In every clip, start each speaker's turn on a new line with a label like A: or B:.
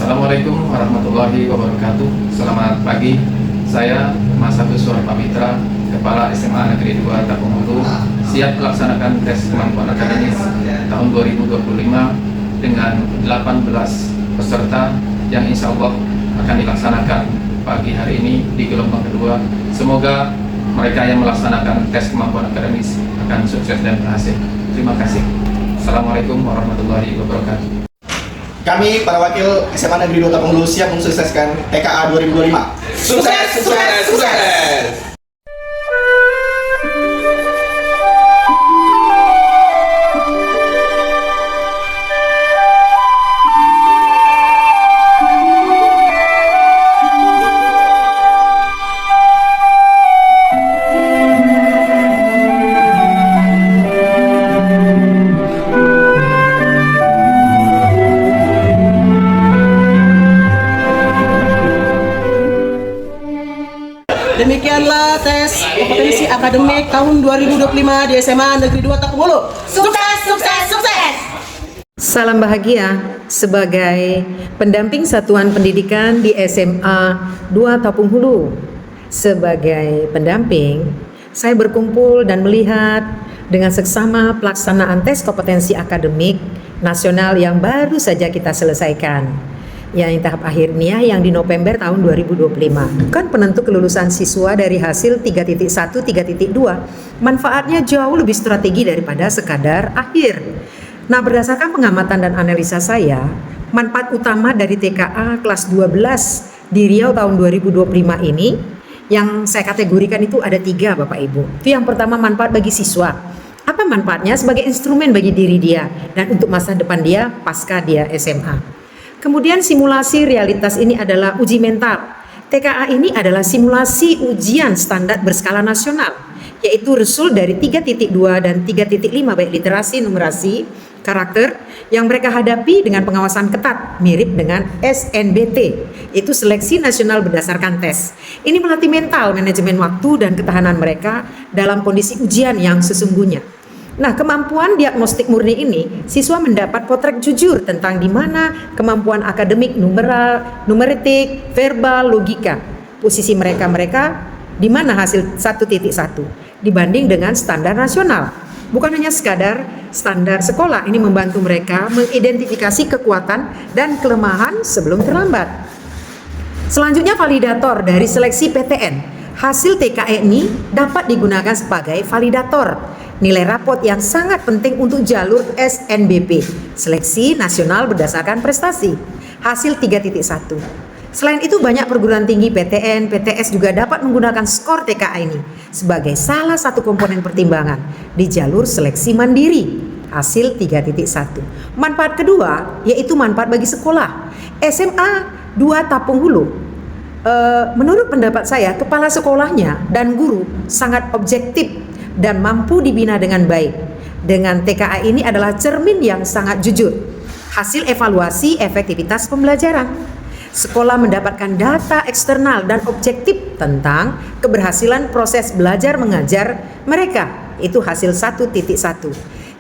A: Assalamualaikum warahmatullahi wabarakatuh. Selamat pagi. Saya Mas Agus Pamitra, Kepala SMA Negeri 2 Tapung Hulu, siap melaksanakan tes kemampuan akademis tahun 2025 dengan 18 peserta yang insya Allah akan dilaksanakan pagi hari ini di gelombang kedua. Semoga mereka yang melaksanakan tes kemampuan akademis akan sukses dan berhasil. Terima kasih. Assalamualaikum warahmatullahi wabarakatuh.
B: Kami, para wakil SMA Negeri 2 Tapung Hulu, siap mensukseskan TKA 2025.
C: Sukses, sukses, sukses!
D: Demikianlah tes kompetensi akademik tahun 2025 di SMA Negeri 2 Tapung Hulu.
E: Sukses, sukses, sukses!
F: Salam bahagia sebagai pendamping Satuan Pendidikan di SMA 2 Tapung Hulu. Sebagai pendamping, saya berkumpul dan melihat dengan seksama pelaksanaan tes kompetensi akademik nasional yang baru saja kita selesaikan. Yang tahap akhirnya yang di November tahun 2025. Bukan penentu kelulusan siswa dari hasil 3.1, 3.2. Manfaatnya jauh lebih strategi daripada sekadar akhir. Nah, berdasarkan pengamatan dan analisa saya, manfaat utama dari TKA kelas 12 di Riau tahun 2025 ini yang saya kategorikan itu ada 3, Bapak Ibu. Itu yang pertama, manfaat bagi siswa. Apa manfaatnya? Sebagai instrumen bagi diri dia dan untuk masa depan dia pasca dia SMA. Kemudian simulasi realitas ini adalah uji mental. TKA ini adalah simulasi ujian standar berskala nasional, yaitu resul dari 3.2 dan 3.5 baik literasi, numerasi, karakter yang mereka hadapi dengan pengawasan ketat, mirip dengan SNBT, itu seleksi nasional berdasarkan tes. Ini melatih mental, manajemen waktu dan ketahanan mereka dalam kondisi ujian yang sesungguhnya. Nah, kemampuan diagnostik murni ini, siswa mendapat potret jujur tentang di mana kemampuan akademik, numerik, verbal, logika. Posisi mereka di mana hasil 1.1 dibanding dengan standar nasional. Bukan hanya sekadar standar sekolah, ini membantu mereka mengidentifikasi kekuatan dan kelemahan sebelum terlambat. Selanjutnya, validator dari seleksi PTN. Hasil TKA ini dapat digunakan sebagai validator. Nilai rapot yang sangat penting untuk jalur SNBP, seleksi nasional berdasarkan prestasi, hasil 3.1. Selain itu, banyak perguruan tinggi PTN, PTS juga dapat menggunakan skor TKA ini sebagai salah satu komponen pertimbangan di jalur seleksi mandiri, hasil 3.1. Manfaat kedua yaitu manfaat bagi sekolah. SMA 2 Tapung Hulu, menurut pendapat saya, kepala sekolahnya dan guru sangat objektif dan mampu dibina dengan baik. Dengan TKA ini adalah cermin yang sangat jujur. Hasil evaluasi efektivitas pembelajaran. Sekolah mendapatkan data eksternal dan objektif tentang keberhasilan proses belajar mengajar mereka. Itu hasil 1.1.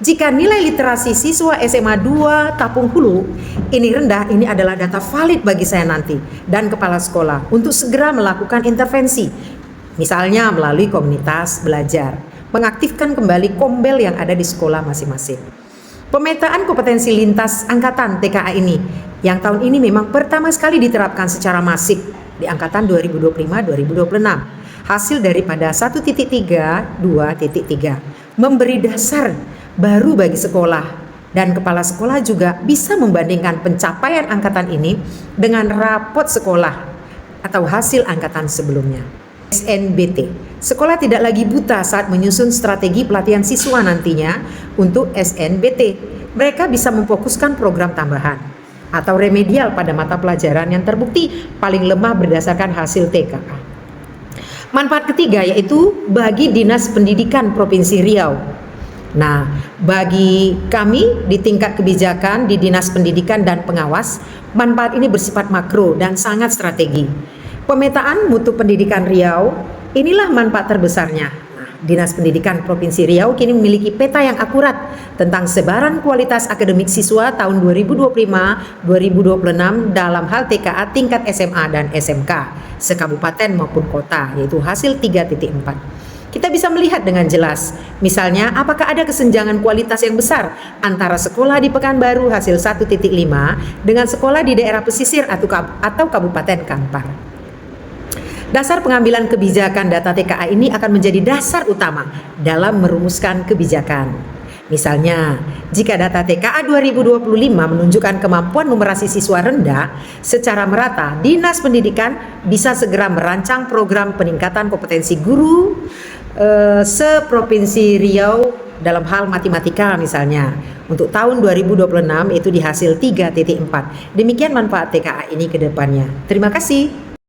F: Jika nilai literasi siswa SMA 2 Tapung Hulu ini rendah, ini adalah data valid bagi saya nanti dan kepala sekolah untuk segera melakukan intervensi. Misalnya melalui komunitas belajar, mengaktifkan kembali kombel yang ada di sekolah masing-masing. Pemetaan kompetensi lintas angkatan TKA ini yang tahun ini memang pertama sekali diterapkan secara masif di angkatan 2025-2026. Hasil daripada 1.3, 2.3 memberi dasar baru bagi sekolah dan kepala sekolah juga bisa membandingkan pencapaian angkatan ini dengan rapot sekolah atau hasil angkatan sebelumnya. SNBT. Sekolah tidak lagi buta saat menyusun strategi pelatihan siswa nantinya untuk SNBT. Mereka bisa memfokuskan program tambahan atau remedial pada mata pelajaran yang terbukti paling lemah berdasarkan hasil TKA. Manfaat ketiga yaitu bagi Dinas Pendidikan Provinsi Riau. Nah, bagi kami di tingkat kebijakan di Dinas Pendidikan dan Pengawas, manfaat ini bersifat makro dan sangat strategi. Pemetaan mutu pendidikan Riau, inilah manfaat terbesarnya. Nah, Dinas Pendidikan Provinsi Riau kini memiliki peta yang akurat tentang sebaran kualitas akademik siswa tahun 2025-2026 dalam hal TKA tingkat SMA dan SMK, sekabupaten maupun kota, yaitu hasil 3.4. Kita bisa melihat dengan jelas, misalnya apakah ada kesenjangan kualitas yang besar antara sekolah di Pekanbaru hasil 1.5 dengan sekolah di daerah pesisir atau Kabupaten Kampar. Dasar pengambilan kebijakan data TKA ini akan menjadi dasar utama dalam merumuskan kebijakan. Misalnya, jika data TKA 2025 menunjukkan kemampuan numerasi siswa rendah secara merata, Dinas Pendidikan bisa segera merancang program peningkatan kompetensi guru seprovinsi Riau dalam hal matematika misalnya. Untuk tahun 2026 itu di hasil 3.4. Demikian manfaat TKA ini ke depannya. Terima kasih.